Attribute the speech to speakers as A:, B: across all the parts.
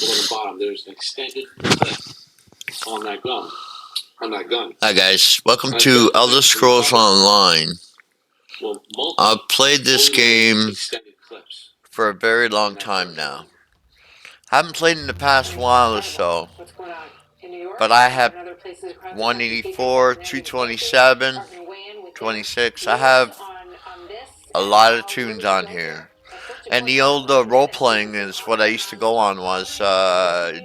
A: on the bottom, there's an extended clip on that gun.
B: Hi guys, welcome to Elder Scrolls Online. I've played this game for a very long time now. Haven't played in the past while or so, but I have 184, 227, 26. I have a lot of tunes on here. And the old role-playing is what I used to go on was,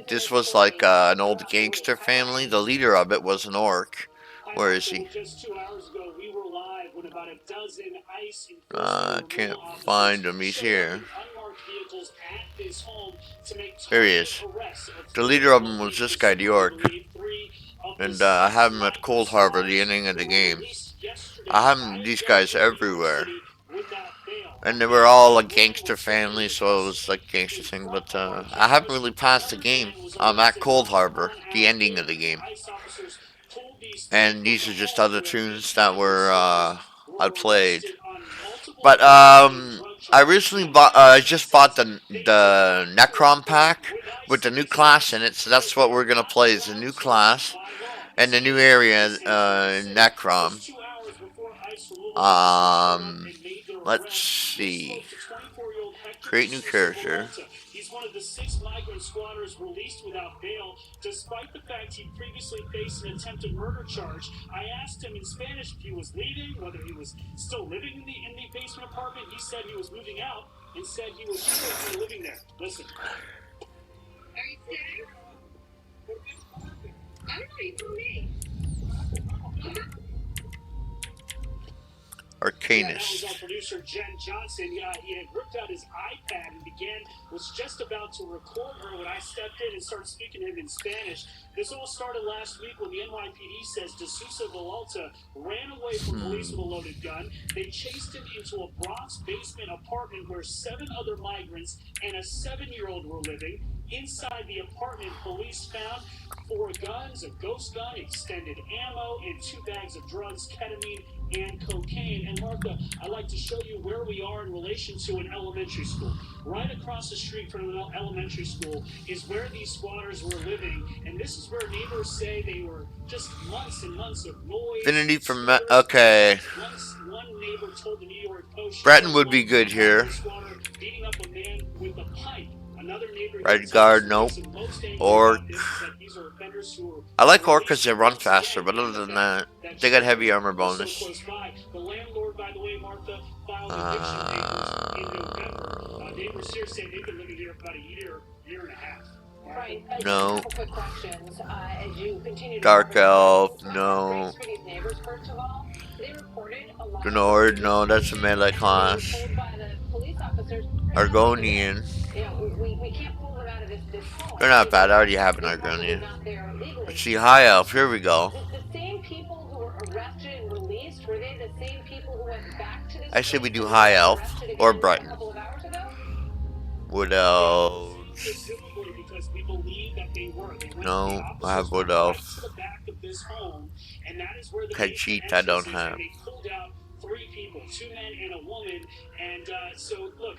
B: this was like an old gangster family. The leader of it was an orc. Where is he? Can't find him. He's here. There he is. The leader of them was this guy, the orc. And I have him at Cold Harbor, the ending of the game. I have these guys everywhere. And they were all a gangster family, so it was like a gangster thing. But I haven't really passed the game. I'm at Cold Harbor, the ending of the game. And these are just other tunes that were I played. But I recently bought. I just bought the Necrom pack with the new class in it. So that's what we're gonna play is the new class and the new area, Necrom. Let's see. Create new character. He's one of the 6 migrant squatters released without bail, despite the fact he previously faced an attempted murder charge. I asked him in Spanish if he was leaving, whether he was still living in the basement apartment. He said he was moving out and said he was still living there. Listen. Are you staying? I don't know, you told me. Arcanist. Producer Jen Johnson, he had ripped out his iPad and was just about to record her when I stepped in and started speaking to him in Spanish. This all started last week when the NYPD says De Sousa Villalta ran away from police with a loaded gun. They chased him into a Bronx basement apartment where 7 other migrants and a 7-year-old were living. Inside the apartment, police found 4 guns, a ghost gun, extended ammo, and 2 bags of drugs, ketamine, and cocaine. And Martha, I'd like to show you where we are in relation to an elementary school. Right across the street from an elementary school is where these squatters were living, and this is where neighbors say they were just months and months of noise. Affinity for okay. One neighbor told the New York Post Breton would be good here. Beating up a man with a pipe. Red guard, nope. Orc. I like orc because they run faster, but other than that, they got heavy armor bonus. No. Dark Elf, no. Denord, no, that's a melee class. Argonian. They're not bad, I already have an Argonian. Let's see, High Elf, here we go. I say we do High Elf, or Breton. Wood Elves. No, I have Wood Elf. Khajiit I don't have. 3 people, 2 men and a woman, and so look,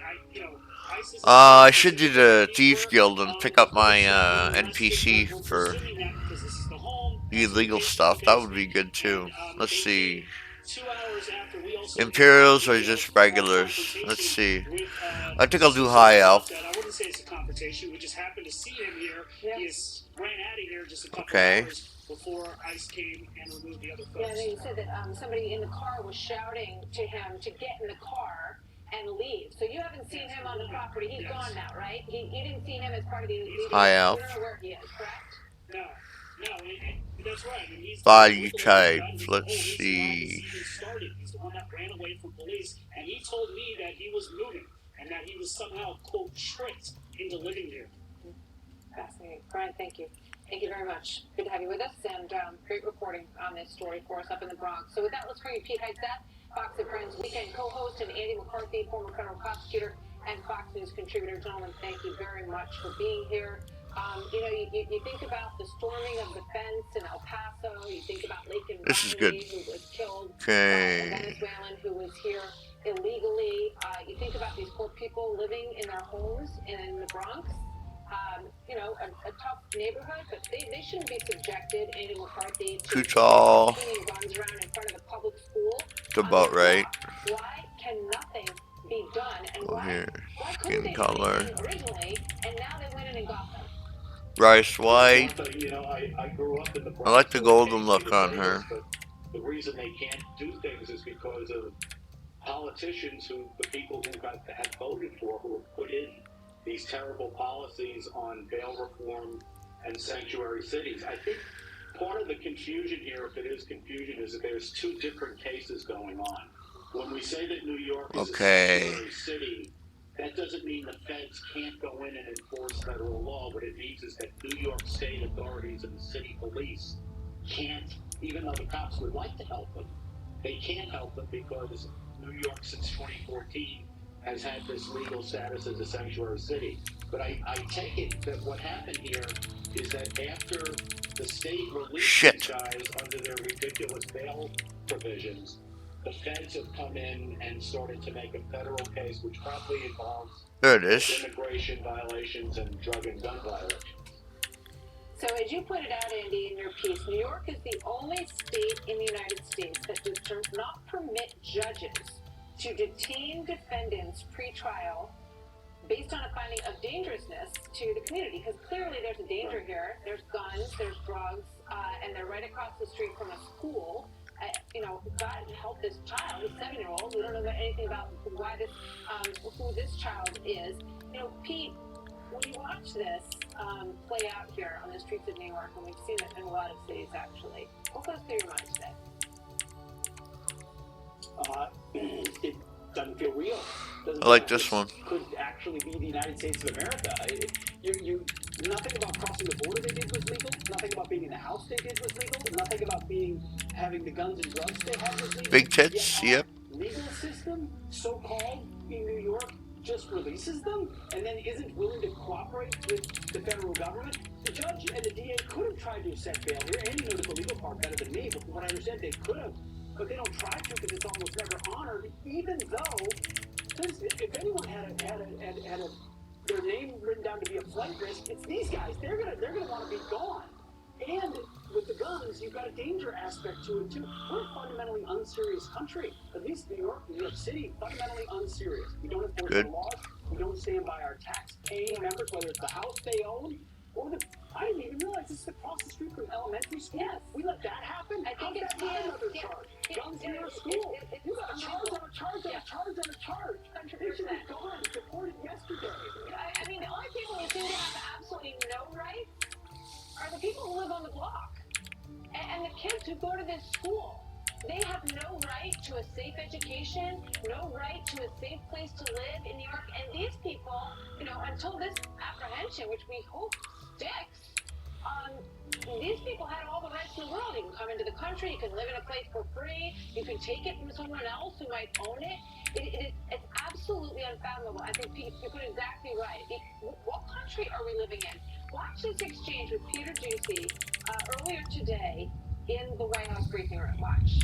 B: I should do the Thieves Guild and pick up my NPC for the illegal stuff. That would be good too. Let's see. Imperials or just regulars? Let's see. I think I'll do High Elf. Okay. Before ICE came and removed the other folks. Yeah, they said that somebody in the car was shouting to him to get in the car and leave. So you haven't seen him on the property. He's gone now, right? You didn't see him as part of the High Elf. You don't know where he is, correct? No, that's right. I mean, body type. Let's see. He's the one that ran away from police, and he told me that he was moving and that he was somehow, quote, tricked into living here. Fascinating. Brian, thank you. Thank you very much. Good to have you with us, and great reporting on this story for us up in the Bronx. So with that, let's bring you Pete Hegseth, Fox and Friends Weekend co-host, and Andy McCarthy, former federal prosecutor and Fox News contributor. Gentlemen, thank you very much for being here. You think about the storming of the fence in El Paso. You think about Laken Riley, who was killed, a Venezuelan who was here illegally. You think about these poor people living in their homes in the Bronx.
C: you know, a tough neighborhood, but they shouldn't be subjected, Andy McCarthy, to
D: Too tall.
C: swinging guns around in front of the public school.
D: It's about right.
C: Why can nothing be done? And
D: Oh,
C: why
D: here.
C: couldn't
D: Skin
C: they do
D: color.
C: anything originally, and now they went in and got them?
D: Rice white.
B: You know, I grew up in the
D: I like the
B: Bronx,
D: golden
B: so
D: look on her.
B: but the reason they can't do things is because of politicians the people who had voted for, who have put in these terrible policies on bail reform and sanctuary cities. I think part of the confusion here, if it is confusion, is that there's two different cases going on. When we say that New York is a sanctuary city, that doesn't mean the feds can't go in and enforce federal law. What it means is that New York State authorities and the city police can't, even though the cops would like to help them, they can't help them because New York since 2014 has had this legal status as a sanctuary city. But I take it that what happened here is that after the state released these guys under their ridiculous bail provisions, the feds have come in and started to make a federal case, which probably involves immigration violations and drug and gun violations.
C: So as you pointed out, Andy, in your piece, New York is the only state in the United States that does not permit judges to detain defendants pre-trial based on a finding of dangerousness to the community. Because clearly there's a danger here. There's guns, there's drugs, and they're right across the street from a school. You know, God help this child, a 7-year-old. We don't know anything about why this, who this child is. You know, Pete, when you watch this play out here on the streets of New York, and we've seen it in a lot of cities actually, what goes through your mind today?
E: It doesn't feel real.
D: I like this one.
E: Could actually be the United States of America. Nothing about crossing the border they did was legal. Nothing about being in the house they did was legal. Nothing about having the guns and drugs they had was legal.
D: Big tits, yep.
E: Legal system, so-called in New York, just releases them and then isn't willing to cooperate with the federal government. The judge and the DA could have tried to set bail here. Andy knows the legal part better than me, but from what I understand, they could have. But they don't try to because it's almost never honored, even though, if anyone had their name written down to be a flight risk, it's these guys. They're gonna want to be gone. And with the guns, you've got a danger aspect to it too. We're a fundamentally unserious country. At least New York City, fundamentally unserious. We don't enforce the laws. We don't stand by our tax-paying members, whether it's the house they own or I didn't even realize this is across the street from elementary school.
C: Yes.
E: We let that happen?
C: I think it's
E: another charge. Guns in your school. You got a charge on a charge on a charge on a charge. They should be gone. Reported yesterday.
C: I mean, the only people who seem to have absolutely no rights are the people who live on the block. And the kids who go to this school. They have no right to a safe education, no right to a safe place to live in New York. And these people, you know, until this apprehension, which we hope sticks, these people had all the rights in the world. You can come into the country, you can live in a place for free, you can take it from someone else who might own it. It's absolutely unfathomable. I think Pete, you put it exactly right. What country are we living in? Watch this exchange with Peter Doocy earlier today in the White House briefing room. Watch.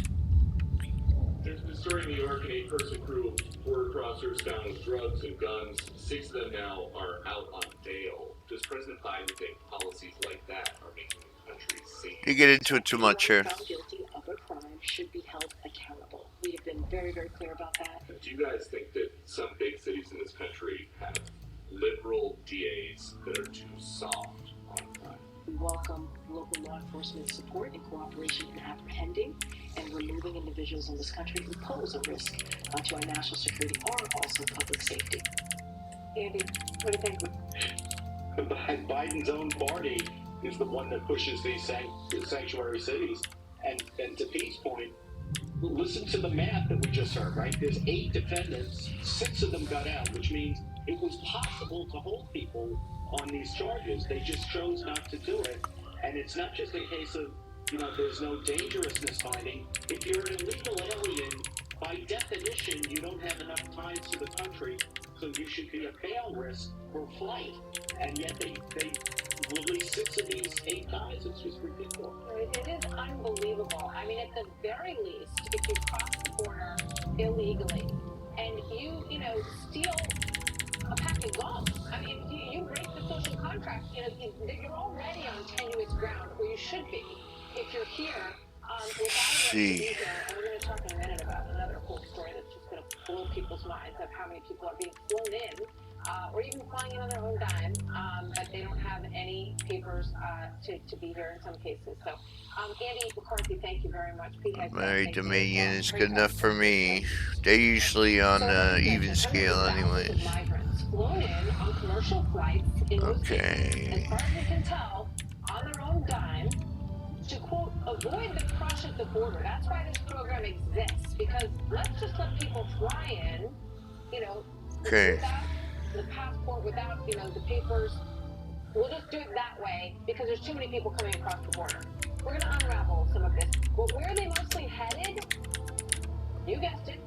F: There's been a story in New York, an 8-person crew of border crossers found with drugs and guns. 6 of them now are out on bail. Does President Biden think policies like that are making the country safe?
D: You get into it too much here.
G: Found guilty of a crime should be held accountable. We have been very, very clear about that.
F: Do you guys think that some big cities in this country have liberal DAs that are too soft on crime?
G: We welcome local law enforcement support and cooperation in apprehending and removing individuals in this country who pose a risk to our national security or also public safety.
C: Andy, what do you think?
B: Biden's own party is the one that pushes these sanctuary cities. And to Pete's point, listen to the math that we just heard, right? There's 8 defendants, 6 of them got out, which means it was possible to hold people on these charges. They just chose not to do it. And it's not just a case of, you know, there's no dangerousness finding. If you're an illegal alien, by definition, you don't have enough ties to the country, so you should be a bail risk for flight. And yet they release 6 of these 8 guys. It's just ridiculous.
C: It is unbelievable. I mean, at the very least, if you cross the border illegally and you know, steal a pack of gum. I mean, you break the social contract. You're already on tenuous ground, or you should be, if you're here without a right to be here. And we're going to talk in a minute about another whole story that's just going to blow people's minds of how many people are being flown in, or even flying in on their own dime, but they don't have any papers to be here in some cases. So, Andy McCarthy, thank you very much. Pete Hegseth,
D: Mary
C: thank you.
D: Dominion is good enough for me. They're usually on even scale anyways.
C: Migrants flown in on commercial flights in most cases, as
D: Okay.
C: far as we can tell, on their own dime, to quote, avoid the crush at the border. That's why this program exists, because let's just let people fly in,
D: Okay.
C: without the passport, without, the papers. We'll just do it that way because there's too many people coming across the border. We're going to unravel some of this. But where are they mostly headed? You guessed it.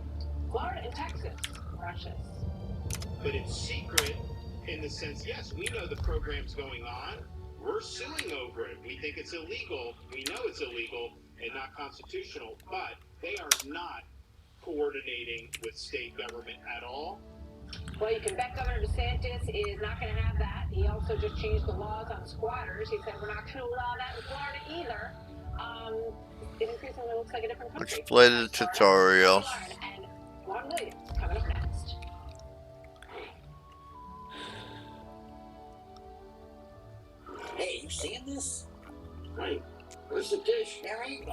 C: Florida and Texas. Precious.
H: But it's secret in the sense, yes, we know the program's going on. We're suing over it. We think it's illegal. We know it's illegal and not constitutional, but they are not coordinating with state government at all.
C: Well, you can bet Governor DeSantis is not going to have that. He also just changed the laws on squatters. He said we're not going to allow that in Florida either. It increasingly looks like a different country.
D: Let's play the tutorial.
C: And Juan Williams coming up next.
I: Hey, you seeing this?
E: Right. Where's the dish?
I: Harry?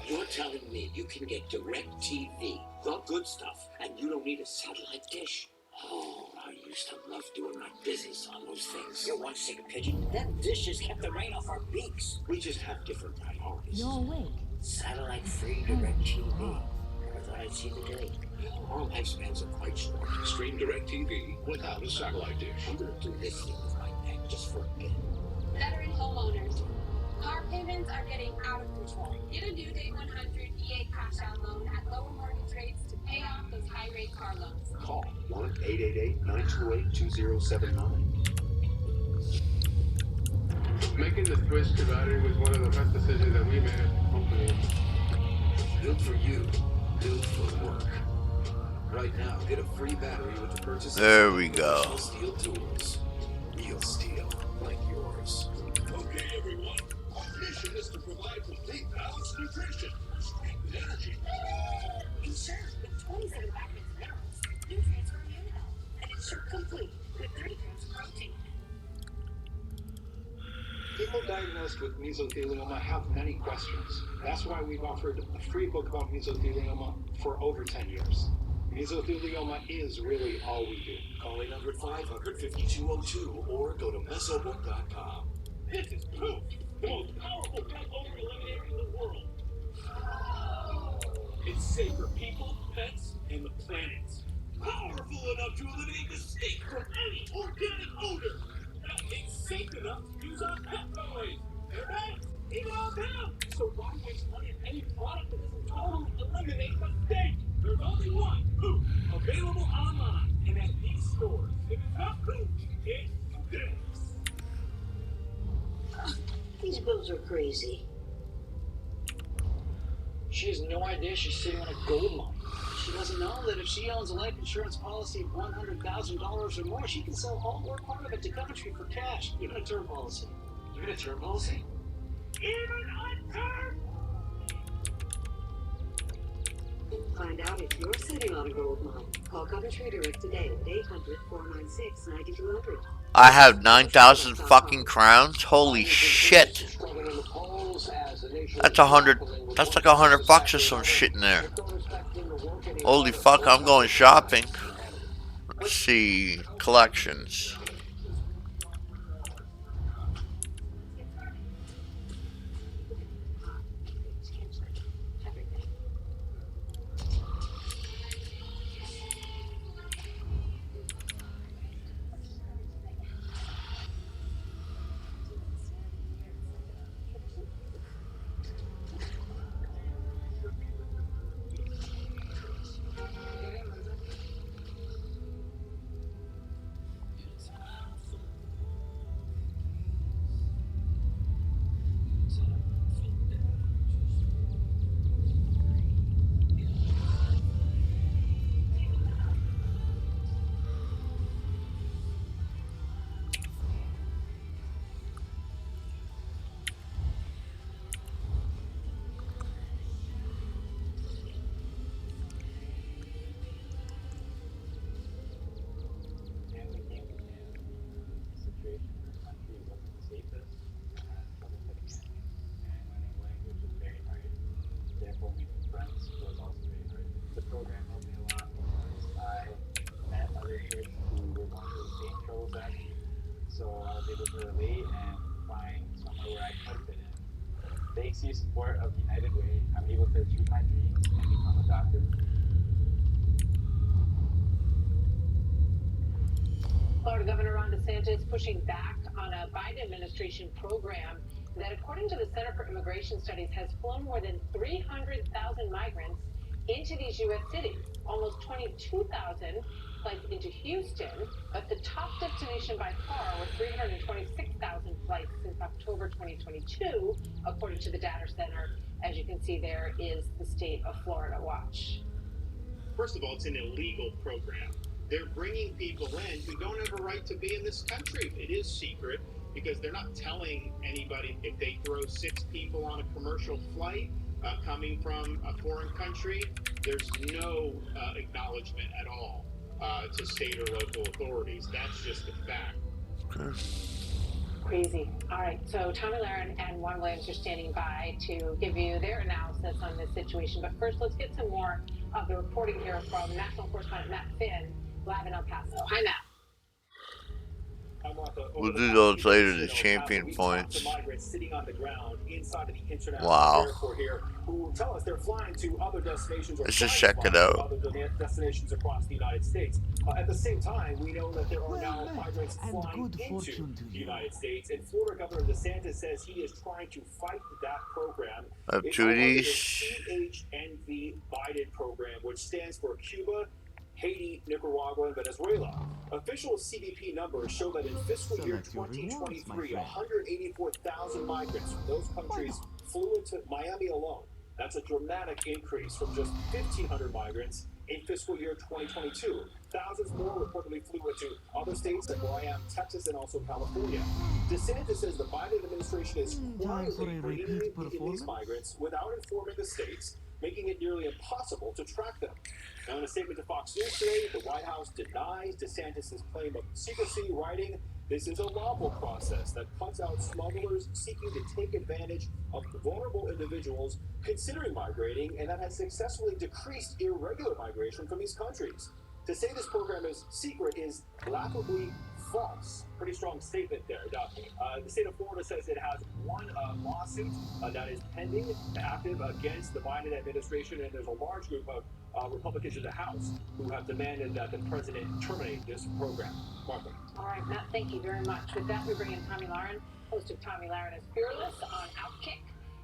E: You're telling me you can get DirecTV, the good stuff, and you don't need a satellite dish? Oh, I used to love doing my business on those things.
I: You're one sick pigeon. Them dishes kept the rain off our beaks.
E: We just have different priorities.
J: You're awake.
I: Satellite-free DirecTV. Never thought I'd see the day.
E: Our lifespans are quite short.
F: Stream DirecTV without a satellite dish.
E: I'm gonna do this thing with my neck just for a bit.
K: Veteran homeowners. Car payments are getting out of control. Get a new Day 100 EA cash out loan at lower mortgage rates to pay off those high rate car loans.
L: Call 1-888-928-2079.
M: Making the switch to battery was one of the best decisions that we made. Hopefully.
L: Built for you, built for work. Right now, get a free battery with the purchase
D: There we go.
L: of steel tools. Real steel, like yours.
F: Okay, everyone. Our mission is to provide complete balanced nutrition, strength, and energy.
G: And sure, with 27 vitamins and minerals, nutrients for immune health, and it's sure complete with 30 grams of protein.
H: People diagnosed with mesothelioma have many questions. That's why we've offered a free book about mesothelioma for over 10 years. Mesothelioma is really all we do.
L: Call 800-500-5202 or go to mesobook.com.
B: This is proof. The most powerful pet odor eliminator in the world. It's safe for people, pets, and the planet. Powerful enough to eliminate the stink from any organic odor. That it's safe enough to use on pet toys. They're bad, even on them. So why waste money on any product that doesn't totally eliminate the stink? There's only one, Poop, available online and at these stores. If it's not Poop, it's this.
G: These bills are crazy.
E: She has no idea she's sitting on a gold mine. She doesn't know that if she owns a life insurance policy of $100,000 or more, she can sell all or part of it to Coventry for cash, even a term policy. Even a term policy? Even a term!
G: Find out if you're sitting on a gold mine. Call Coventry Direct today at 800-496-9200.
D: I have 9,000 fucking crowns. Holy shit. That's that's like $100 or some shit in there. Holy fuck, I'm going shopping. Let's see. Collections.
J: CDC support of United Way, I'm able to achieve my dreams and become a doctor.
C: Florida Governor Ron DeSantis pushing back on a Biden administration program that, according to the Center for Immigration Studies, has flown more than 300,000 migrants into these U.S. cities, almost 22,000 flights into Houston, but the top destination by far with 326,000 flights since October 2022, according to the data center. As you can see, there is the state of Florida. Watch.
H: First of all, it's an illegal program. They're bringing people in who don't have a right to be in this country. It is secret because they're not telling anybody. If they throw 6 people on a commercial flight coming from a foreign country, there's no acknowledgement at all to state or local authorities. That's just a fact.
C: Crazy. All right, so Tommy Lahren and Juan Williams are standing by to give you their analysis on this situation. But first, let's get some more of the reporting here from national correspondent Matt Finn, live in El Paso. Hi, Matt.
D: We'll do those later, the champion points. Wow. Let's just check it out.
E: Destinations across the United States. At the same time, we know that there are now migrants flying into the United States, and Florida Governor DeSantis says he is trying to fight that program.
D: Up to these.
E: CHNV Biden program, which stands for Cuba, Haiti, Nicaragua, and Venezuela. Official CBP numbers show that in fiscal year 2023, 184,000 migrants from those countries flew into Miami alone. That's a dramatic increase from just 1,500 migrants in fiscal year 2022. Thousands more reportedly flew into other states like where I am, Texas, and also California. DeSantis says the Biden administration is quietly bringing in these migrants without informing the states, making it nearly impossible to track them. Now, in a statement to Fox News today, the White House denies DeSantis' claim of secrecy, writing, "This is a lawful process that cuts out smugglers seeking to take advantage of vulnerable individuals considering migrating, and that has successfully decreased irregular migration from these countries. To say this program is secret is laughably false." Pretty strong statement there. The state of Florida says it has one lawsuit that is pending, active against the Biden administration, and there's a large group of Republicans in the House who have demanded that the president terminate this program. Martha.
C: All right, Matt, thank you very much. With that, we bring in Tommy Lahren, host of Tommy Lahren is Fearless on Outkick,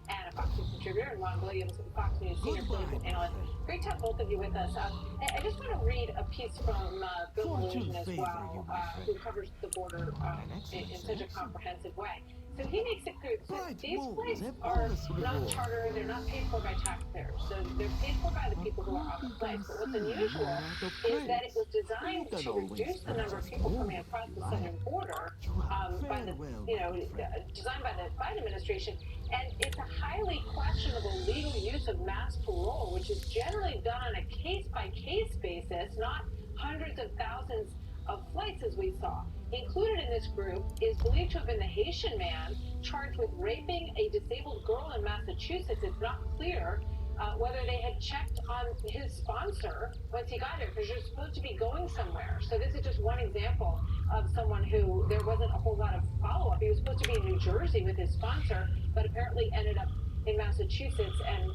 C: and a Fox News contributor, and Ron Williams, Fox News senior political analyst. Great to have both of you with us. I just want to read a piece from Bill Melugin as well, who covers the border in such a comprehensive way. So he makes it clear that these flights are not chartered, they're not paid for by taxpayers. So they're paid for by the people who are on the flights. But what's unusual is that it was designed to reduce the number of people coming across the southern border, by the, designed by the Biden administration. And it's a highly questionable legal use of mass parole, which is generally done on a case-by-case basis, not hundreds of thousands of flights as we saw. Included in this group is believed to have been the Haitian man charged with raping a disabled girl in Massachusetts. It's not clear whether they had checked on his sponsor once he got there, because you're supposed to be going somewhere. So this is just one example of someone who there wasn't a whole lot of follow-up. He was supposed to be in New Jersey with his sponsor, but apparently ended up in Massachusetts, and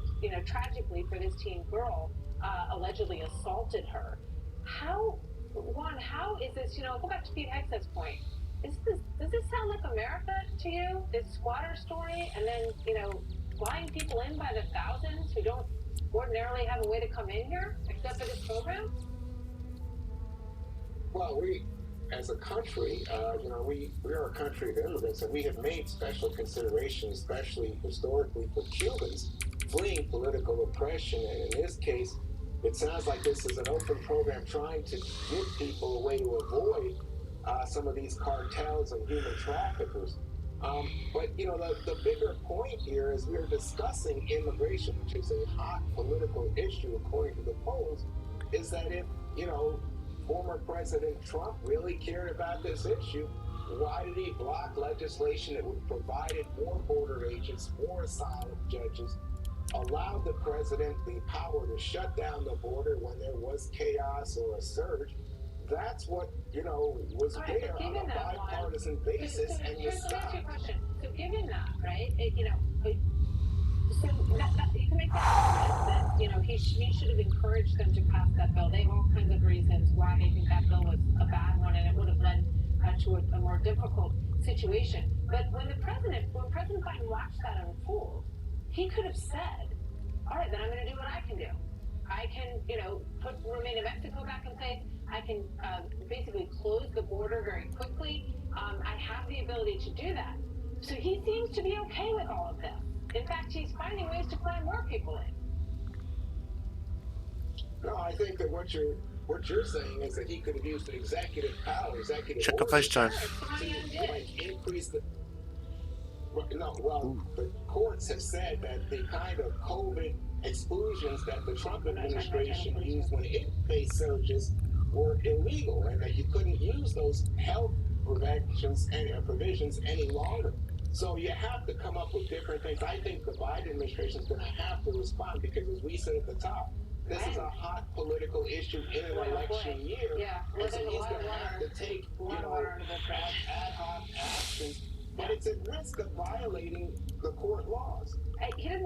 C: tragically for this teen girl, allegedly assaulted her. How is this, go back to Pete Hegseth's point, does this sound like America to you, this squatter story, and then, flying people in by the thousands who don't ordinarily have a way to come in here, except for this program?
M: Well, we, as a country, we are a country of immigrants, and we have made special considerations, especially historically for Cubans, fleeing political oppression, and in this case, it sounds like this is an open program trying to give people a way to avoid some of these cartels and human traffickers. But the bigger point here is we're discussing immigration, which is a hot political issue according to the polls, is that if, former President Trump really cared about this issue, why did he block legislation that would have provided more border agents, more asylum judges, allowed the president the power to shut down the border when there was chaos or a surge? That's what, was there on a bipartisan basis, and you stopped.
C: So given that, right, So you can make that argument that, you know, he should have encouraged them to pass that bill. They have all kinds of reasons why they think that bill was a bad one and it would have led to a more difficult situation. But when President Biden watched that unfold, he could have said, all right, then I'm going to do what I can do. I can, you know, remain in Mexico back in place. I can basically close the border very quickly. I have the ability to do that. So he seems to be okay with all of this. In fact, he's finding ways to fly more people in.
M: No, I think that what you're saying is that he could have used the executive power, executive
D: Check the
M: orders
D: FaceTime.
M: to like increase the. Well, the courts have said that the kind of COVID exclusions that the Trump administration used when it faced surges were illegal, and that you couldn't use those health provisions any longer. So you have to come up with different things. I think the Biden administration is going to have to respond because, as we said at the top, this is a hot political issue in an election year.
C: Yeah,
M: and so he's going to have to take, ad hoc actions. But it's at risk of violating the court laws.
C: Okay.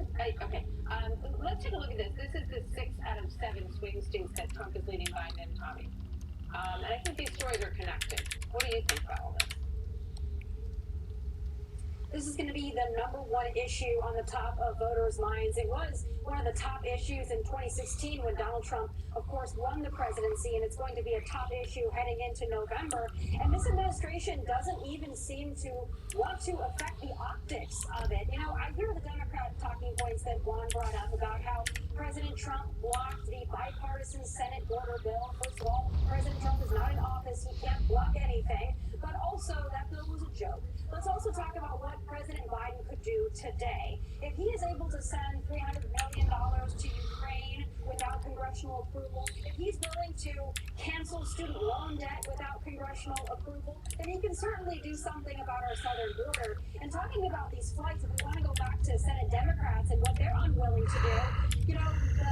C: Let's take a look at this. This is the 6 out of 7 swing states that Trump is leading Biden and Tommy. And I think these stories are connected. What do you think about all this?
K: This is going to be the #1 issue on the top of voters' minds. It was one of the top issues in 2016 when Donald Trump, of course, won the presidency, and it's going to be a top issue heading into November. And this administration doesn't even seem to want to affect the optics of it. You know, I hear the Democrat talking points that Juan brought up about how President Trump blocked the bipartisan Senate border bill. First of all, President Trump is not in office. He can't block anything. But also, that bill was a joke. Let's also talk about what President Biden could do today. If he is able to send $300 million to Ukraine without congressional approval, if he's willing to cancel student loan debt without congressional approval, then he can certainly do something about our southern border. And talking about these flights, if we want to go back to Senate Democrats and what they're unwilling to do, you know, the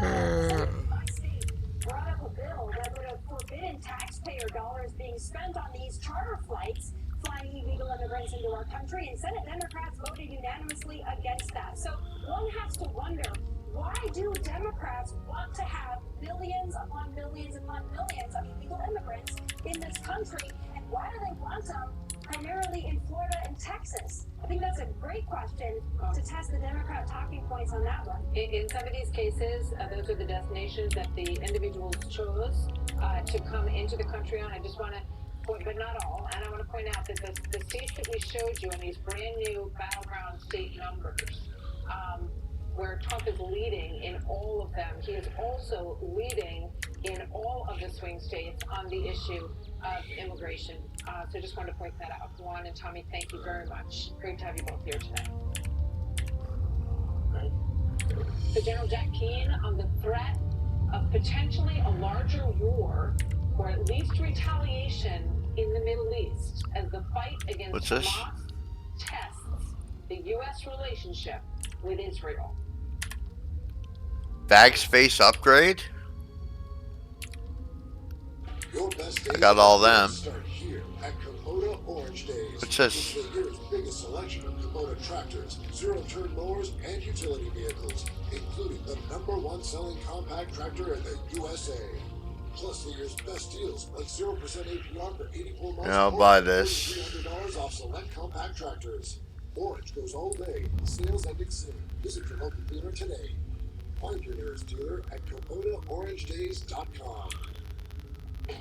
K: Senate in my state brought up a bill that would have forbidden taxpayer dollars being spent on these charter flights flying illegal immigrants into our country, and Senate Democrats voted unanimously against that. So one has to wonder, why do Democrats want to have billions upon billions upon billions of illegal immigrants in this country, and why do they want them primarily in Florida and Texas? I think that's a great question to test the Democrat talking points on that one.
C: In some of these cases, those are the destinations that the individuals chose to come into the country on. I just want to point, but not all, and I want to point out that the states that we showed you in these brand new battleground state numbers, where Trump is leading in all of them, he is also leading in all of the swing states on the issue of immigration. So just wanted to point that out. Juan and Tommy, thank you very much. Great to have you both here today. So General Jack Keane on the threat of potentially a larger war, or at least retaliation in the Middle East, as the fight against Hamas tests the U.S. relationship with Israel.
D: Bag space upgrade? I got all them. What's this?
N: The year's biggest selection of Kubota tractors, zero-turn mowers, and utility vehicles, including the #1 selling compact tractor in the USA. Plus the year's best deals, like 0% APR for 84 months.
D: Yeah, I'll buy this.
N: $300 off select compact tractors. Orange goes all day. Sales ending soon. Visit your local dealer today. Find your nearest dealer at KubotaOrangeDays.com.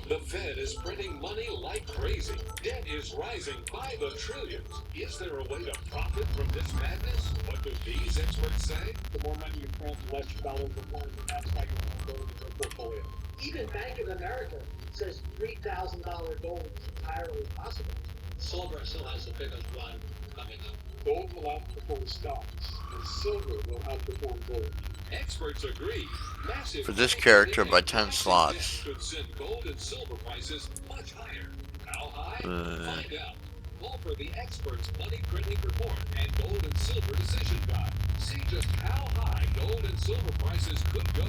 O: The Fed is printing money like crazy. Debt is rising by the trillions. Is there a way to profit from this madness? What do these experts say?
B: The more money you print, the less dollars are going to that's why you go into your portfolio.
E: Even Bank of America says $3,000 gold is entirely possible.
A: Silver still has the biggest run coming up.
B: Gold will outperform stocks, and silver will outperform gold.
O: Experts agree. Massive
D: For this character by 10 slots.
O: could send gold and silver prices much higher. How high? Find out. Call for the experts' money printing report and gold and silver decision guide. See just how high gold and silver prices could go.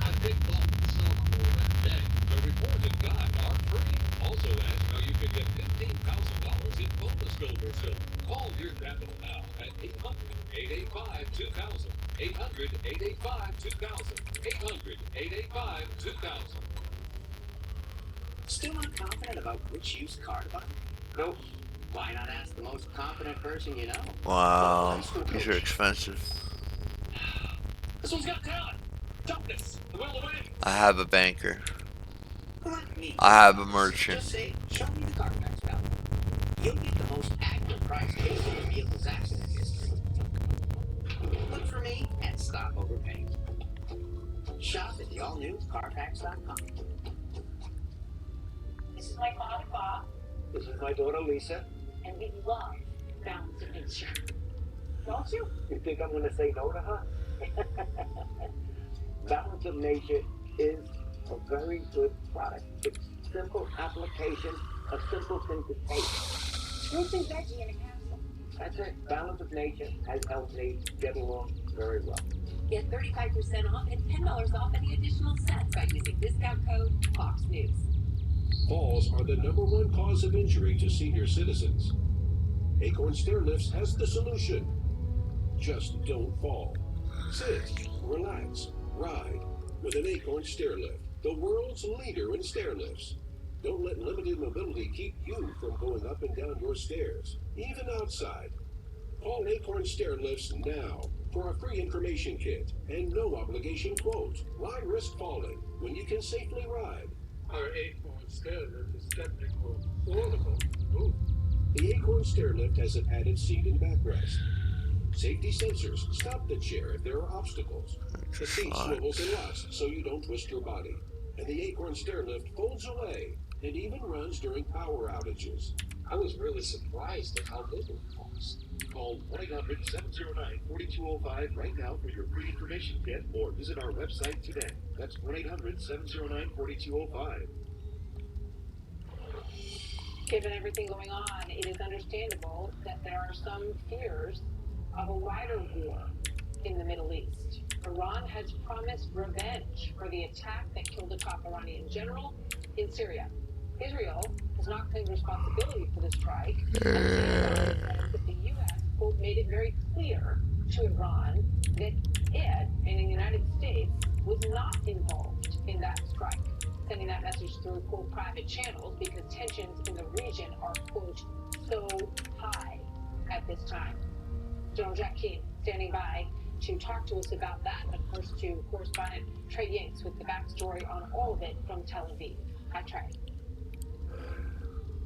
O: I think gold and silver will win today. The report and guide are free. Also ask how you can get $15,000 in bonus gold or silver. Call your capital now at 800-885-2000. 800-885-2000. 800-885-2000.
P: Still not confident about which used car to buy?
J: Nope.
P: Why not ask the most confident person you know?
D: Wow, these are expensive.
O: This one's got talent, toughness, the will to win.
D: I have a banker.
P: Let me.
D: I have a merchant.
P: Just say, show me the Carfax value. You'll get the most accurate price based on the vehicle's accident history. Look for me and stop overpaying. Shop at the all-new Carfax.com.
C: This is my father, Bob,
M: This is my daughter, Lisa.
C: and we love Balance of Nature. Don't you?
M: You think I'm going to say no to her? Balance of Nature is a very good product. It's simple application, a simple thing to take.
C: Fruits and veggie in a capsule.
M: That's it. Balance of Nature has helped me get along very well.
K: Get 35% off and $10 off any additional sets by using discount code Fox News.
Q: Falls are the #1 cause of injury to senior citizens. Acorn Stairlifts has the solution. Just don't fall. Sit, relax, ride with an Acorn Stairlift, the world's leader in stairlifts. Don't let limited mobility keep you from going up and down your stairs, even outside. Call Acorn Stairlifts now for a free information kit and no obligation quote. Why risk falling when you can safely ride?
F: Our Acorn Stairlift is definitely more affordable. Ooh.
Q: The Acorn Stairlift has an added seat and backrest. Safety sensors stop the chair if there are obstacles. The seat swivels and locks so you don't twist your body. And the Acorn Stairlift folds away and even runs during power outages.
F: I was really surprised at how little it costs. Call 1-800-709-4205 right now for your free information kit or visit our website today. That's 1-800-709-4205.
C: Given everything going on, it is understandable that there are some fears of a wider war in the Middle East. Iran has promised revenge for the attack that killed a top Iranian general in Syria. Israel has not claimed responsibility for the strike. And the U.S. quote, made it very clear to Iran that it, and the United States, was not involved in that strike, sending that message through, quote, private channels because tensions in the region are, quote, so high at this time. General Jack Keane standing by to talk to us about that, but first to correspondent Trey Yanks with the backstory on all of it from Tel Aviv. Hi, Trey.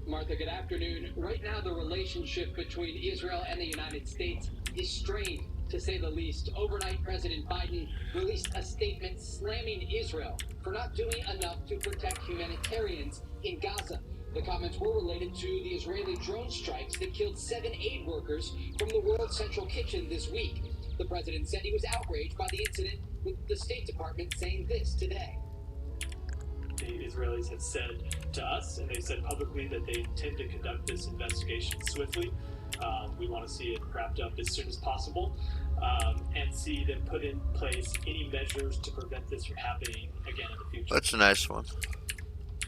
R: Martha, good afternoon. Right now, the relationship between Israel and the United States is strained, to say the least. Overnight, President Biden released a statement slamming Israel for not doing enough to protect humanitarians in Gaza. The comments were related to the Israeli drone strikes that killed 7 aid workers from the World Central Kitchen this week. The president said he was outraged by the incident, with the State Department saying this today.
B: The Israelis have said to us, and they said publicly, that they intend to conduct this investigation swiftly. We want to see it wrapped up as soon as possible, and see them put in place any measures to prevent this from happening again in the future.
D: That's a nice one.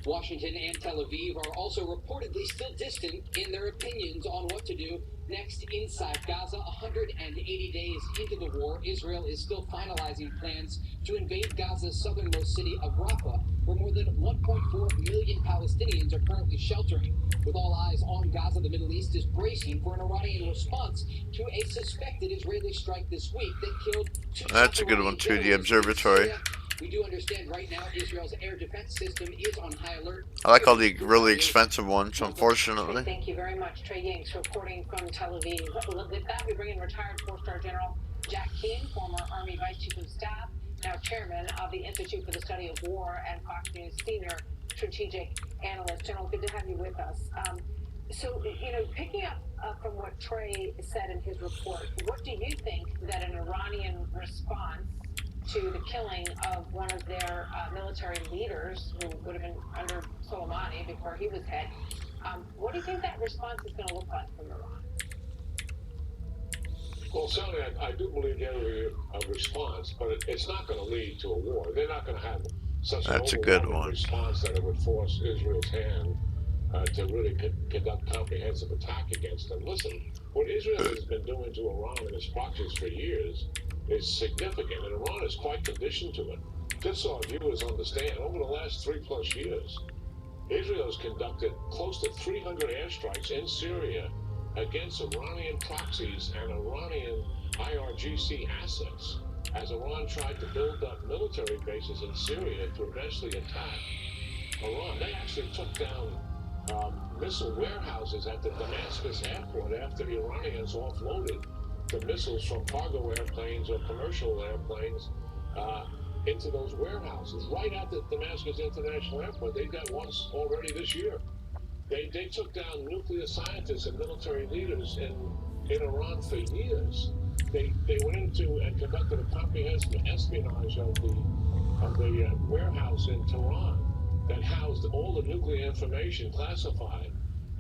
R: Washington and Tel Aviv are also reportedly still distant in their opinions on what to do next inside Gaza. 180 days into the war, Israel is still finalizing plans to invade Gaza's southernmost city of Rafah, where more than 1.4 million Palestinians are currently sheltering. With all eyes on Gaza, the Middle East is bracing for an Iranian response to a suspected Israeli strike this week that killed 2
D: That's a good one too, the observatory.
R: We do understand right now Israel's air defense system is on high alert.
D: I like all the really expensive ones, unfortunately.
C: Thank you very much, Trey Yanks, reporting from Tel Aviv. With that, we bring in retired 4-star General Jack Keane, former Army Vice Chief of Staff, now Chairman of the Institute for the Study of War and Fox News Senior Strategic Analyst. General, good to have you with us. So, picking up from what Trey said in his report, what do you think that an Iranian response to the killing of one of their military leaders, who would have been under Soleimani before he was hit, what do you think that response is going to look like from Iran?
F: Well, certainly I do believe there will be a response, but it's not going to lead to a war. They're not going to have such an overwhelming response that it would force Israel's hand to really conduct comprehensive attack against them. Listen, what Israel has been doing to Iran and its proxies for years
Q: is significant, and Iran is quite conditioned to it. Just so our viewers understand, over the last 3+ years, Israel has conducted close to 300 airstrikes in Syria against Iranian proxies and Iranian IRGC assets, as Iran tried to build up military bases in Syria to eventually attack Iran. They actually took down missile warehouses at the Damascus airport after the Iranians offloaded the missiles from cargo airplanes or commercial airplanes into those warehouses right at the Damascus International Airport. They got once already this year. They took down nuclear scientists and military leaders in Iran for years. They went into and conducted a comprehensive espionage of the warehouse in Tehran that housed all the nuclear information classified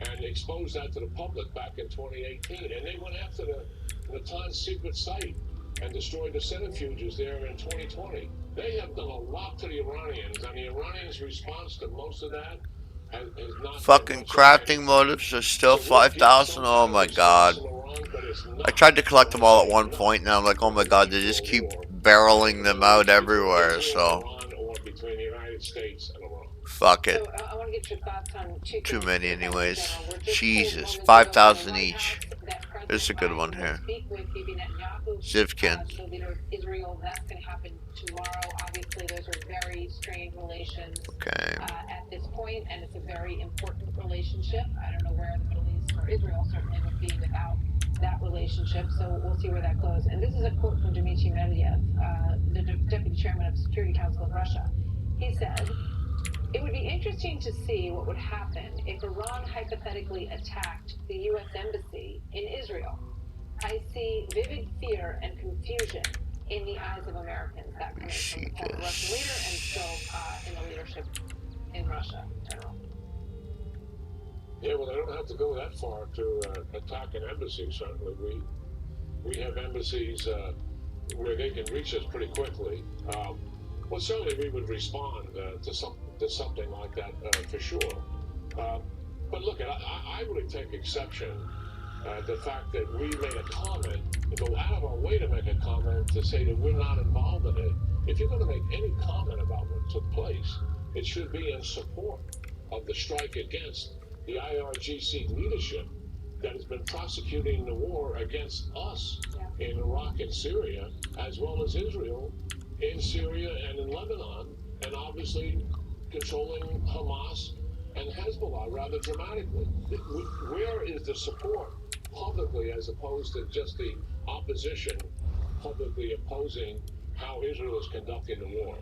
Q: and exposed that to the public back in 2018. And they went after the Natanz secret site and destroyed the centrifuges there in 2020. They have done a lot to the Iranians, and the Iranians' response to most of that has not...
D: Fucking crafting motives are still 5,000. Oh my god. I tried to collect them all at one point, and I'm like, oh my god, they just keep barreling them out everywhere, so... Fuck it.
C: So, I want to get your thoughts on
D: Too many anyways. Jesus, 5,000 each. There's a good one here. Zivkin.
C: The leader of Israel, that's going to happen tomorrow. Obviously, those are very strained relations at this point, and it's a very important relationship. I don't know where the Middle East or Israel certainly would be without that relationship, so we'll see where that goes. And this is a quote from Dmitry Medvedev, the deputy chairman of Security Council in Russia. He said, "It would be interesting to see what would happen if Iran hypothetically attacked the U.S. embassy in Israel. I see vivid fear and confusion in the eyes of Americans." That coming from the former Russian leader and still in the leadership in Russia in general.
Q: Yeah, well, they don't have to go that far to attack an embassy, certainly. We have embassies where they can reach us pretty quickly. Well, certainly we would respond to something like that for sure. But look, I really take exception the fact that we made a comment, go out of our way to make a comment to say that we're not involved in it. If you're going to make any comment about what took place, it should be in support of the strike against the IRGC leadership that has been prosecuting the war against us in Iraq and Syria, as well as Israel in Syria and in Lebanon, and obviously controlling Hamas and Hezbollah rather dramatically. Where is the support publicly as opposed to just the opposition publicly opposing how Israel is conducting the war?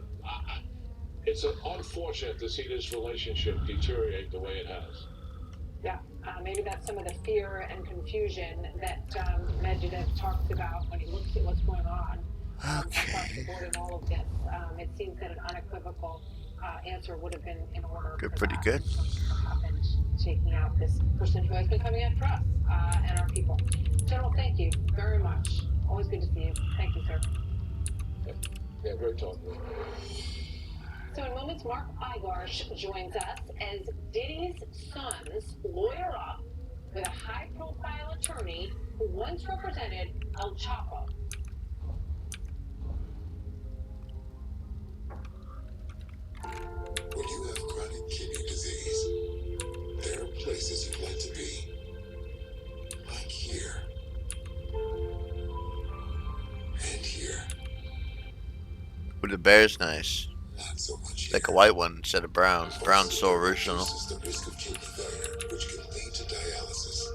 Q: It's unfortunate to see this relationship deteriorate the way it has.
C: Yeah, maybe that's some of the fear and confusion that Medvedev talks about when he looks at what's going on across the board in all of this. It seems that an unequivocal answer would have been in order.
D: Good, pretty good.
C: What happened, taking out this person who has been coming after us and our people. General, thank you very much. Always good to see you. Thank you, sir.
Q: Yeah, great talking.
C: So in moments, Mark Igarsh joins us as Diddy's sons lawyer up with a high-profile attorney who once represented El Chapo.
N: When you have chronic kidney disease, there are places you'd like to be. Like here. And here.
D: But the bear's nice.
N: Not so much here.
D: Like a white one instead of brown. Brown's so original.
N: The risk of kidney failure, which can lead to dialysis.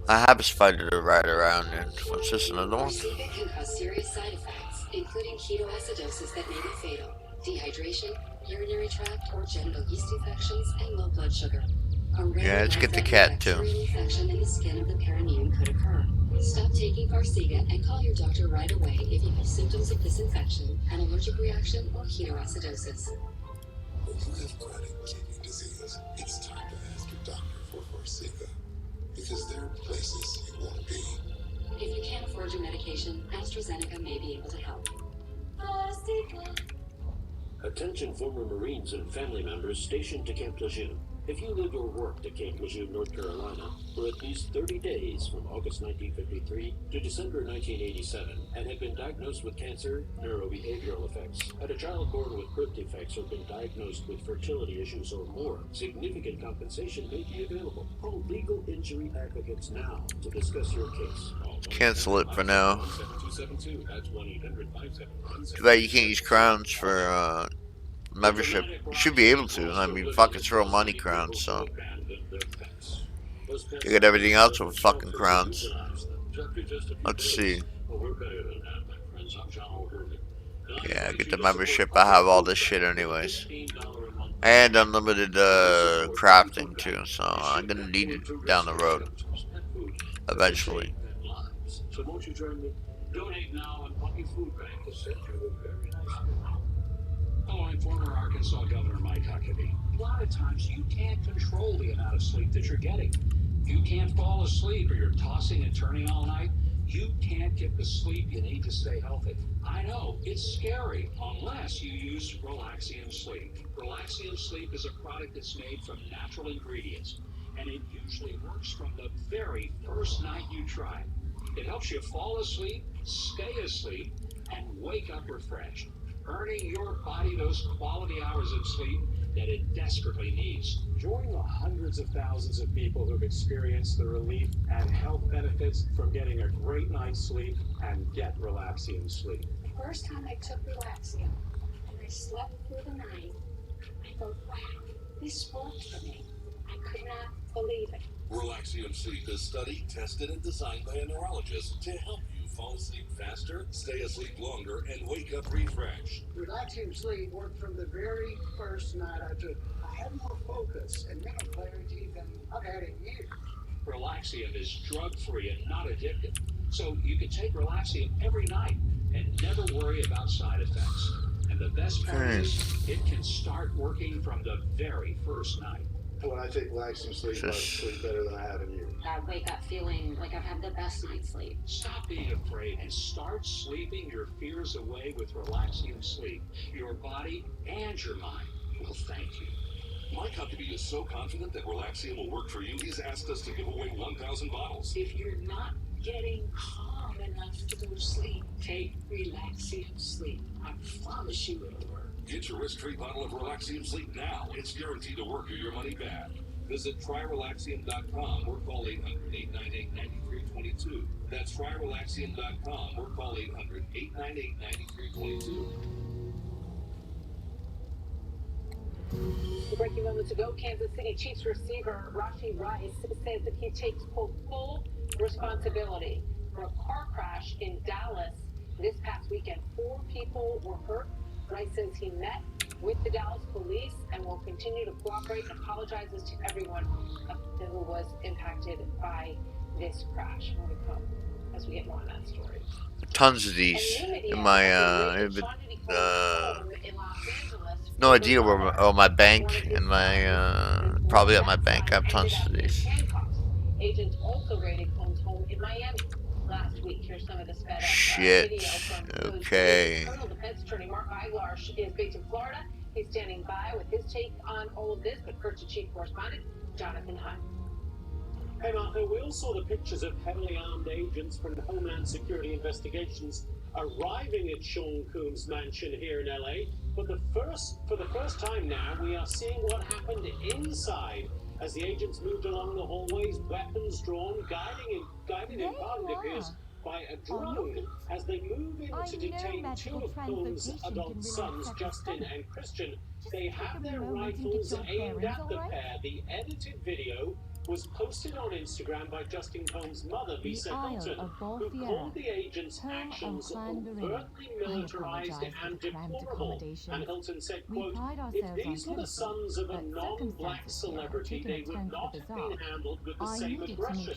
D: I have a spider to ride around in. What's this, another one?
S: Farxiga can cause serious side effects, including ketoacidosis that may be fatal, dehydration, urinary tract or genital yeast infections, and low blood sugar.
D: Yeah, let's get the cat too.
S: Infection in the skin of the perineum could occur. Stop taking Farxiga and call your doctor right away if you have symptoms of this infection, an allergic reaction, or ketoacidosis.
N: When you have chronic kidney disease, it's time to ask your doctor for Farxiga, because there are places you won't be.
S: If you can't afford your medication, AstraZeneca may be able to help.
Q: Attention former Marines and family members stationed to Camp Lejeune. If you lived or worked at Camp Lejeune, North Carolina, for at least 30 days from August 1953 to December 1987, and had been diagnosed with cancer, neurobehavioral effects, had a child born with birth defects, or been diagnosed with fertility issues or more, significant compensation may be available. Call Legal Injury Advocates now to discuss your case.
D: Cancel it for now.
Q: 7272. That's 1-800-571.
D: Too bad you can't use crowns for membership. You should be able to. I mean, fuck, it's real money crowns, so. You get everything else with fucking crowns. Let's see. Yeah, get the membership. I have all this shit anyways. And unlimited crafting too, so I'm gonna need it down the road. Eventually.
Q: So won't you join me? Donate now and Puppy Food Bank has sent you a very nice gift. Hello, I'm former Arkansas Governor Mike Huckabee. A lot of times you can't control the amount of sleep that you're getting. If you can't fall asleep or you're tossing and turning all night, you can't get the sleep you need to stay healthy. I know, it's scary unless you use Relaxium Sleep. Relaxium Sleep is a product that's made from natural ingredients, and it usually works from the very first night you try it. It helps you fall asleep, stay asleep, and wake up refreshed, earning your body those quality hours of sleep that it desperately needs. Join the hundreds of thousands of people who've experienced the relief and health benefits from getting a great night's sleep and get Relaxium Sleep.
S: The first time I took Relaxium and I slept through the night, I thought, wow, this worked for me. I could not believe it.
O: Relaxium Sleep is studied, tested, and designed by a neurologist to help you fall asleep faster, stay asleep longer, and wake up refreshed.
E: Relaxium Sleep worked from the very first night I took it. I had more focus and mental clarity than I've had in years.
Q: Relaxium is drug-free and not addictive, so you can take Relaxium every night and never worry about side effects. And the best part is, it can start working from the very first night.
T: When I take Relaxium Sleep, I sleep better than I have in years.
S: I wake up feeling like I've had the best night's sleep.
Q: Stop being afraid and start sleeping your fears away with Relaxium Sleep. Your body and your mind will thank you.
O: Mike Huckabee is so confident that Relaxium will work for you, he's asked us to give away 1,000 bottles.
G: If you're not getting calm enough to go to sleep, take Relaxium Sleep. I promise you it'll work.
O: Get your risk-free bottle of Relaxium Sleep now. It's guaranteed to work or your money back. Visit TryRelaxium.com or call 800-898-9322. That's TryRelaxium.com or call 800-898-9322.
C: Breaking moments ago, Kansas City Chiefs receiver Rashee Rice says that he takes full responsibility for a car crash in Dallas this past weekend. 4 people were hurt. Rice says he met with the Dallas police and will continue to cooperate and apologizes to everyone who was impacted by this crash. More to come as we get more on that story.
D: Tons of these in my no idea where my bank and my probably at my bank. I have tons of these.
C: Agents also raided Combs' home in Miami last week. Here's some of the sped up
D: Shit.
C: video from
D: Okay.
C: Colonel Defense Attorney Mark Eiglarsh is based in Florida. He's standing by with his take on all of this, but first to Chief Correspondent Jonathan Hunt.
B: Hey Martha, we all saw the pictures of heavily armed agents from Homeland Security Investigations arriving at Sean Combs' mansion here in LA. But for the first time now, we are seeing what happened inside as the agents moved along the hallways, weapons drawn, guided in part, it appears, by a drone as they move in to detain 2 of Combs' adult sons, Justin and Christian. They have their rifles aimed at the pair. The edited video was posted on Instagram by Justin Combs' mother, Lisa Hilton, who called the agents' actions overtly militarized and deplorable. And Hilton said, quote, if these were the sons of a non-black celebrity, they would not have been handled with the same aggression.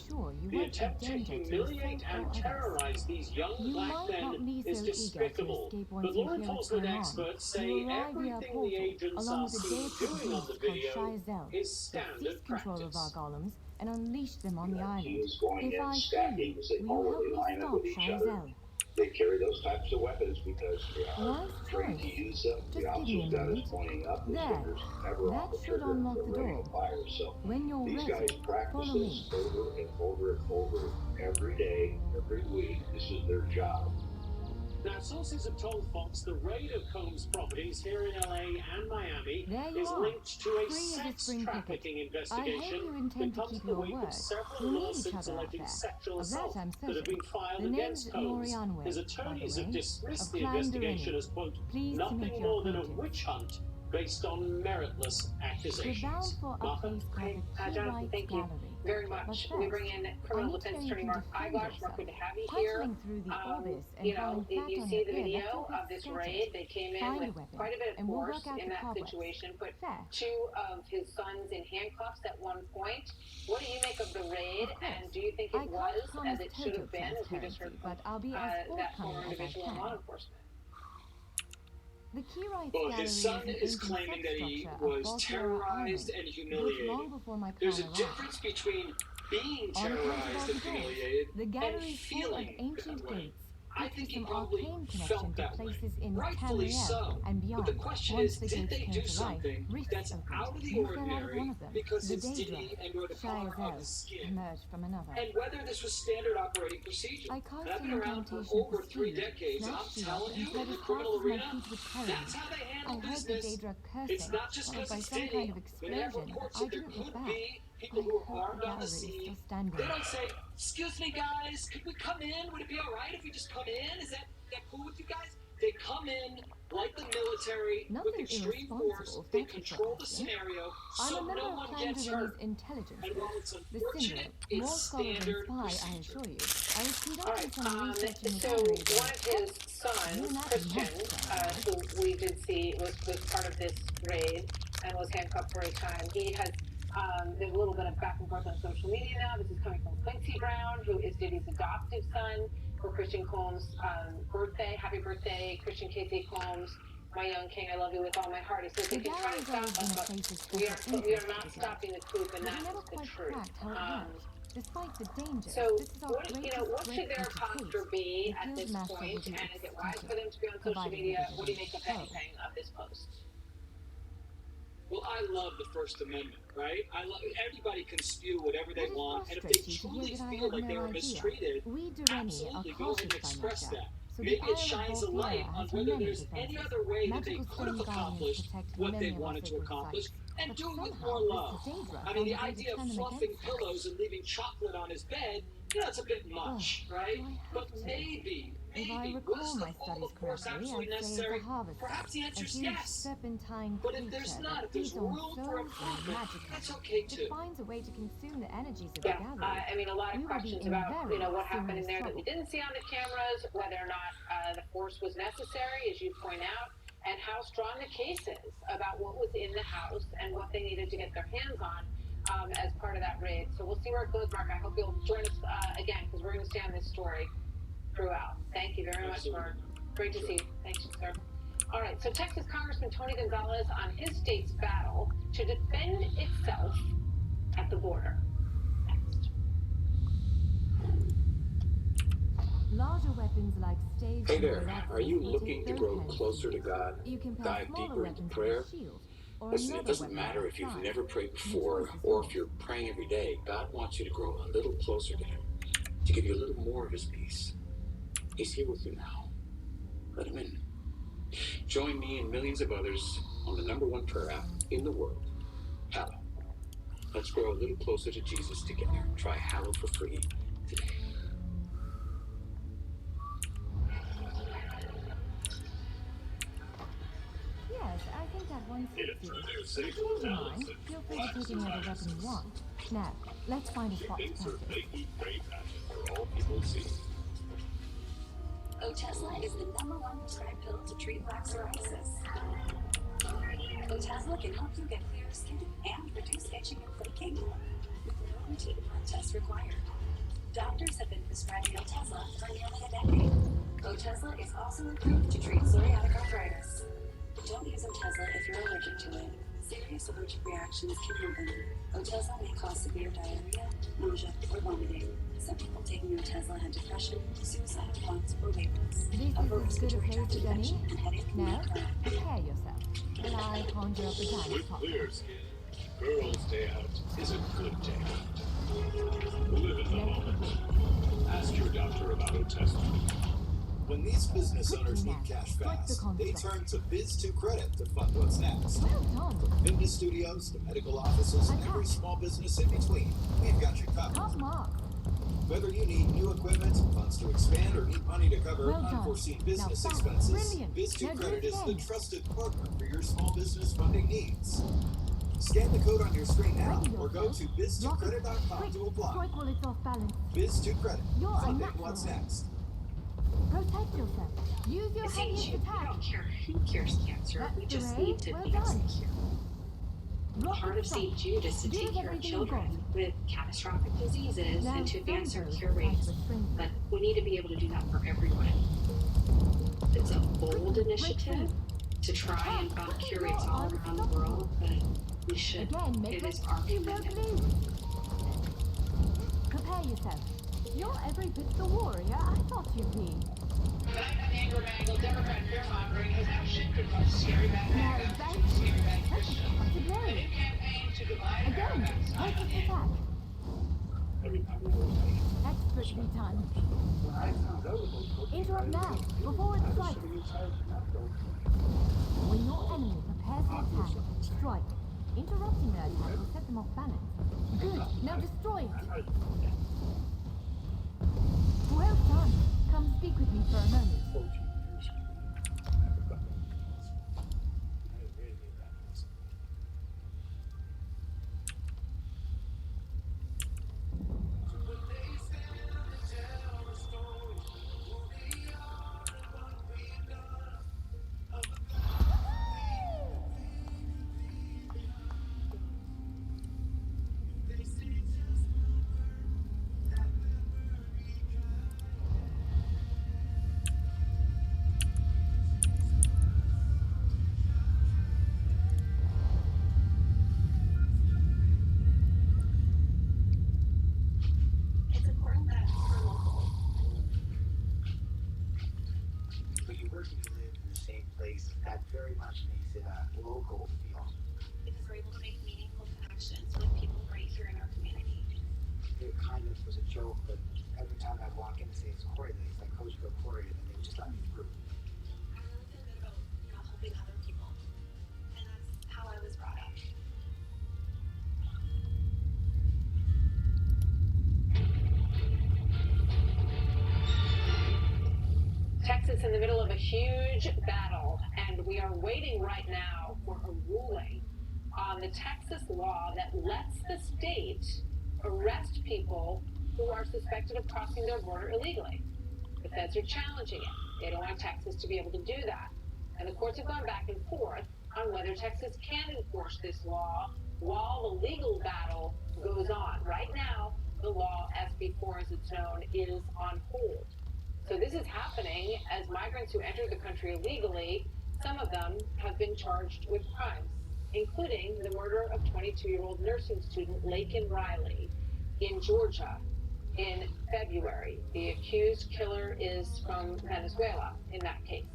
B: The attempt to humiliate and terrorize these young black men is despicable. But law enforcement experts say everything the agents are seen doing on the video is standard practice.
U: And unleash them on the island. If I free, will you help me stop Shizel?
T: They carry those types of weapons because they are trained to use them. The officer's gun is pointing up, his fingers never on the trigger, they're ready to fire. So these guys practice this over and over and over every day, every week. This is their job.
B: Now, sources have told Fox the raid of Combs' properties here in LA and Miami is linked to a sex trafficking investigation that comes in the wake of several lawsuits alleging sexual assault that have been filed against Combs. His attorneys have dismissed the investigation as, quote, nothing more than a witch hunt based on meritless accusations.
C: Jonathan, thank you very much. We bring in criminal defense attorney Mark Eygosh. Mark, good to have you here. You know, you see the video of this raid. They came in with quite a bit of force in that situation, put two of his sons in handcuffs at one point. What do you make of the raid, and do you think it was as it should have been, as we just heard from that former individual in law enforcement?
A: Well, his son is claiming that he was terrorized and humiliated. There's a difference between being terrorized and humiliated and feeling that way. I think he probably felt that way, rightfully so. But the question is, did they do something that's out of the ordinary because it's Diddy and Rhoda Parr of the skin? And whether this was standard operating procedure. And I've been around for over 3 decades, and I'm telling you, in the criminal arena, that's how they handle business. It's not just because it's Diddy. When they have reports that there could be people who are armed on the scene, they don't say, excuse me guys, could we come in? Would it be alright if we just come in? Is that cool with you guys? They come in like the military with extreme force. They control the scenario so no one gets hurt. And while it's unfortunate, it's standard procedure.
C: Alright, so one of his sons, Christian, who we did see was part of this raid and was handcuffed for a time, he has there's a little bit of back and forth on social media now. This is coming from Quincy Brown, who is Diddy's adoptive son, for Christian Combs' birthday. Happy birthday, Christian Casey Combs, my young king. I love you with all my heart. He says they can try to stop us, but we are not stopping the coup, and that is the truth.
U: Despite the danger,
C: so, what should their posture be at this point? And is it wise for them to be on social media? What do you make of anything of this post?
A: Well, I love the First Amendment, right? Everybody can spew whatever they want, and if they truly feel like they were mistreated, absolutely go ahead and express that. Maybe it shines a light on whether there's any other way that they could have accomplished what they wanted to accomplish, and do it with more love. I mean, the idea of fluffing pillows and leaving chocolate on his bed, it's a bit much, right? But maybe was the full of force absolutely necessary? Perhaps the answer is yes. But if there's not, if there's room for improvement, that's okay too.
U: Finds a way to consume the energies of
C: the gathering. I mean, a lot of questions about what happened in there that we didn't see on the cameras, whether or not the force was necessary, as you point out, and how strong the case is about what was in the house and what they needed to get their hands on as part of that raid. So we'll see where it goes, Mark. I hope you'll join us again, because we're going to stay on this story throughout. Thank you very much, Mark. Great to see you. Thank you, sir. All right, so Texas Congressman Tony Gonzalez on his state's battle to defend itself at the border. Next.
U: Larger weapons like staves.
Q: Hey there, are you looking to grow closer to God? Dive deeper into prayer? Listen, it doesn't matter if you've never prayed before or if you're praying every day. God wants you to grow a little closer to Him, to give you a little more of His peace. He's here with you now. Let Him in. Join me and millions of others on the #1 prayer app in the world, Hallow. Let's grow a little closer to Jesus together. Try Hallow for free today.
U: Yes, I think that one suits you. If you change your mind, feel free to take any other weapon you want. Now, let's find a spot to practice.
S: Otezla is the #1 prescribed pill to treat plaque psoriasis. Otezla can help you get clear skin and reduce itching and flaking with no routine blood tests required. Doctors have been prescribing Otezla for nearly a decade. Otezla is also approved to treat psoriatic arthritis. Don't use Otezla if you're allergic to it. Serious allergic reactions can happen. Otezla may cause severe diarrhea, nausea, or vomiting. Some people taking Otezla had depression, suicidal thoughts, or labels.
U: This is as good a place as any. Now, prepare yourself. While I conjure up a dance
F: With
U: partner.
F: clear skin, Girls' Day Out is a good day out. Live in the moment. Ask your doctor about Otezla.
L: When these business owners need cash fast, they turn to Biz2 Credit to fund what's next.
U: Well done.
L: From fitness studios to medical offices and every small business in between, we've got you covered.
U: Top mark.
L: Whether you need new equipment, funds to expand, or need money to cover
U: Well done.
L: unforeseen business
U: Now that's
L: expenses,
U: brilliant.
L: Biz2
U: Now do
L: Credit
U: it
L: is the
U: again.
L: trusted partner for your small business funding needs. Scan the code on your screen now, or go to biz2credit.com to apply.
U: Strike while it's off balance.
L: Biz2 Credit,
U: You're a
L: funding
U: natural.
L: what's next.
U: Protect yourself. Use your heaviest attack.
G: We don't care who cures cancer. We
U: That's
G: just
U: great.
G: need to
U: Well
G: advance
U: done.
G: the cure. The heart of St. Jude is to
U: Give
G: take
U: us
G: care of
U: everything you've
G: children with catastrophic diseases
U: Now
G: and to advance our
U: don't
G: cure rates.
U: restrain
G: But we need to be able to do that for everyone. It's a bold initiative to try and bump cure rates all around the world, but we should.
U: Again, make
G: It is
U: it
G: our
U: you won't
G: commitment.
U: lose. Prepare yourself. You're every bit the warrior I thought you'd be.
C: Democrat fear-mongering has now shifted from scary bad
U: Now
C: MAGA
U: that's
C: to scary bad
U: that's
C: Christian.
U: a
C: A
U: blow.
C: new campaign to divide
U: Again,
C: Americans.
U: focus attack. Expertly timed. Interrupt now, before it strikes. When your enemy prepares to attack, strike. Interrupting their attack will set them off balance. Good, now destroy it. Well done. Come speak with me for a moment.
S: It's important that we're local.
J: But you work and you live in the same place, that very much makes it a local feel.
S: Because we're able to make meaningful connections with people right here in our community.
J: It kind of was a joke, but every time I walk in and say it's Corey, it's like Coach Go Corey, and then they would just let me through.
S: I really feel good about, helping other people. And that's how I was brought up.
C: Texas in the middle of a huge battle, and we are waiting right now for a ruling on the Texas law that lets the state arrest people who are suspected of crossing their border illegally. The feds are challenging it. They don't want Texas to be able to do that. And the courts have gone back and forth on whether Texas can enforce this law while the legal battle goes on. Right now, the law, SB 4 as it's known, is on hold. So this is happening as migrants who enter the country illegally, some of them have been charged with crimes, including the murder of 22-year-old nursing student Laken Riley in Georgia in February. The accused killer is from Venezuela in that case.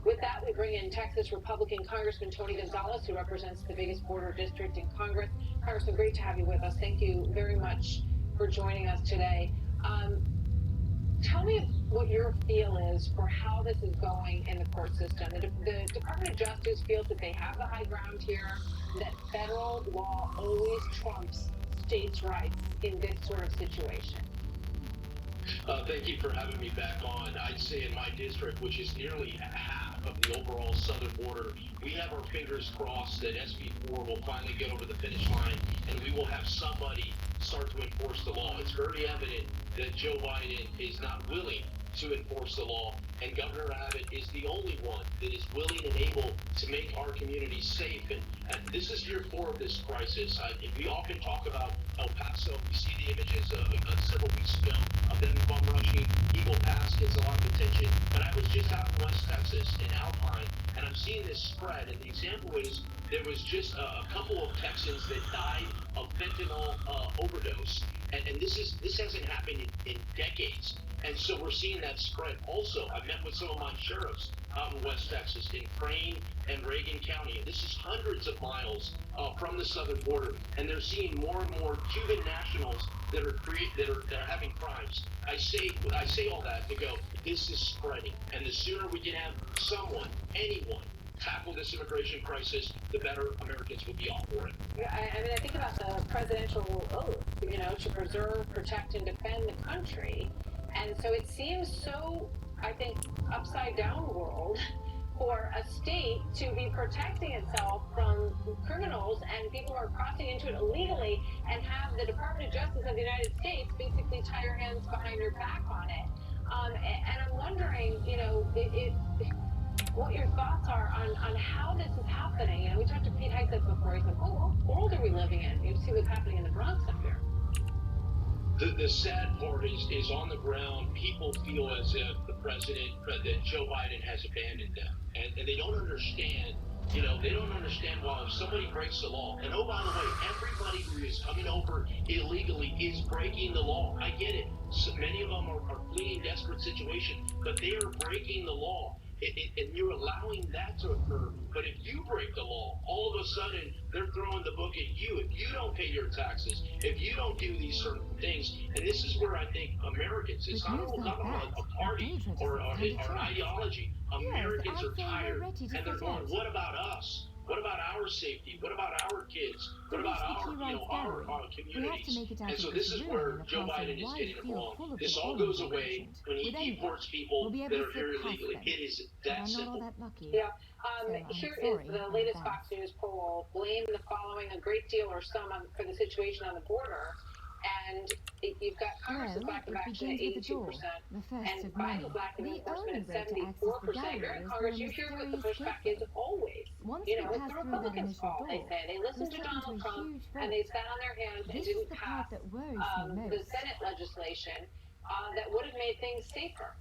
C: With that, we bring in Texas Republican Congressman Tony Gonzalez, who represents the biggest border district in Congress. Congressman, great to have you with us. Thank you very much for joining us today. Tell me what your feel is for how this is going in the court system. The Department of Justice feels that they have the high ground here, that federal law always trumps states' rights in this sort of situation.
F: Thank you for having me back on. I'd say in my district, which is nearly half of the overall southern border, we have our fingers crossed that SB 4 will finally get over the finish line and we will have somebody start to enforce the law. It's very evident that Joe Biden is not willing to enforce the law, and Governor Abbott is the only one that is willing and able to make our communities safe. And this is year 4 of this crisis. We often talk about El Paso. We see the images several weeks ago of them bum rushing. Eagle Pass gets a lot of attention. But I was just out in West Texas in Alpine, and I'm seeing this spread. And the example is there was just a couple of Texans that died of fentanyl overdose. And this hasn't happened in decades.
H: And so we're seeing that spread also. I met with some of my sheriffs out in West Texas, in Crane and Reagan County. And this is hundreds of miles from the southern border. And they're seeing more and more Cuban nationals that are having crimes. I say all that to go, this is spreading. And the sooner we can have someone, anyone, tackle this immigration crisis, the better Americans will be all for it.
C: I mean, I think about the presidential oath, you know, to preserve, protect, and defend the country. And so it seems so, I think, upside down world for a state to be protecting itself from criminals and people who are crossing into it illegally and have the Department of Justice of the United States basically tie your hands behind your back on it. And I'm wondering, you know, what your thoughts are on how this is happening. You know, we talked to Pete Hegseth before. He said, oh, what world are we living in? You see what's happening in the Bronx up here.
H: The sad part is on the ground, people feel as if that Joe Biden has abandoned them. And they don't understand, you know, they don't understand why if somebody breaks the law, and oh, by the way, everybody who is coming over illegally is breaking the law. I get it. So many of them are fleeing desperate situations, but they are breaking the law. And you're allowing that to occur. But if you break the law, all of a sudden they're throwing the book at you. If you don't pay your taxes, if you don't do these certain things, and this is where I think Americans, it's not a party or an ideology. Americans are tired, and they're going, what about us? What about our safety? What about our kids? What about our communities? And so this is where Joe Biden is getting it wrong. This all goes away when he deports people that are here illegally. It is that simple.
C: Yeah. Here is the latest Fox News poll. Blame the following a great deal or some for the situation on the border. And you've got Congress's lack of action at 82%, and Biden's lack of enforcement at 74%. You're in Congress, you hear what the pushback is always. You know, it's the Republicans' fault, they say. They listened to Donald Trump, and they sat on their hands and didn't pass the Senate legislation that would have made things safer.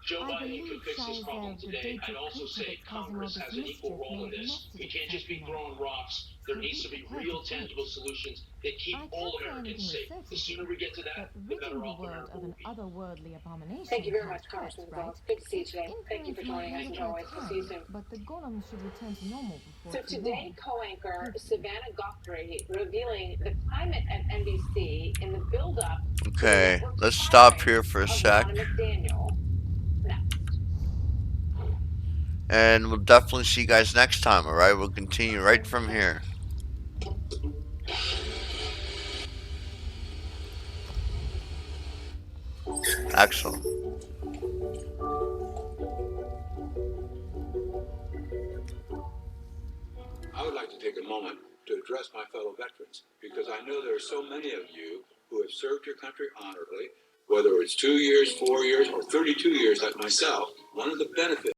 H: Joe Biden could fix this problem today. I'd also say Congress has an equal role in this. We can't just be throwing rocks. There needs to be real, tangible solutions that keep all Americans safe. The sooner we get to that, the better off America will be.
C: Thank you very much, Congressman Voss. Good to see you today. Thank you for joining us, as always. We'll see you soon.
U: But the Golems should return to normal before
C: So today, co-anchor Savannah Guthrie revealing the climate at NBC in the build-up.
D: Okay, let's stop here for a sec. And we'll definitely see you guys next time, alright? We'll continue right from here. Excellent.
I: I would like to take a moment to address my fellow veterans, because I know there are so many of you who have served your country honorably, whether it's 2 years, 4 years, or 32 years like myself. One of the benefits